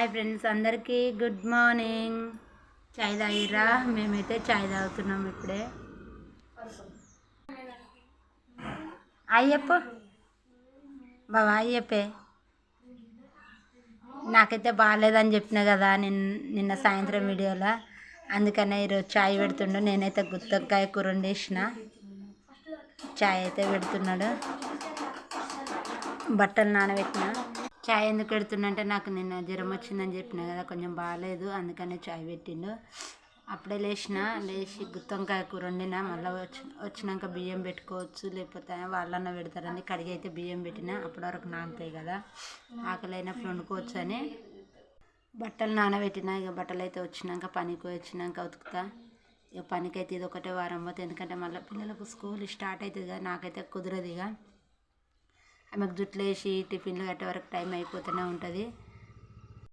Hi friends, అందరికీ good morning. చాయ్ తాగిర్రా? మేమైతే చాయ్ తాగుతున్నాం ఇప్పుడే. అయ్యప్ప బాబా, అయ్యప్పే నాకైతే బాగాలేదని చెప్పిన కదా నిన్న సాయంత్రం వీడియోలో. అందుకనే ఈరోజు చాయ్ పెడుతుండు. నేనైతే గుత్తొక్కాయ కూర వండేసిన. చాయ్ అయితే పెడుతున్నాడు. బట్టలు నానబెట్టిన. చాయ్ ఎందుకు పెడుతుండంటే నాకు నిన్న జ్వరం వచ్చిందని చెప్పిన కదా, కొంచెం బాగాలేదు, అందుకనే చాయ్ పెట్టిండు. అప్పుడే లేచి గుత్తొంకాయ కూర వండిన. మళ్ళీ వచ్చినాక బియ్యం పెట్టుకోవచ్చు, లేకపోతే వాళ్ళన్న పెడతారని కడిగి అయితే బియ్యం పెట్టిన. అప్పటి వరకు నానుతాయి కదా, ఆకలి అయినప్పుడు వండుకోవచ్చు అని బట్టలు నానబెట్టిన. ఇక బట్టలు అయితే వచ్చినాక పనికి వచ్చినాక ఉతుకుతా. ఇక పనికి అయితే ఇది ఒకటే వారం పోతే, ఎందుకంటే మళ్ళీ పిల్లలకు స్కూల్ స్టార్ట్ అవుతుంది కదా, నాకైతే కుదరదు. ఇక ఆమెకు జుట్లు వేసి టిఫిన్లు కట్టే వరకు టైం అయిపోతూనే ఉంటుంది.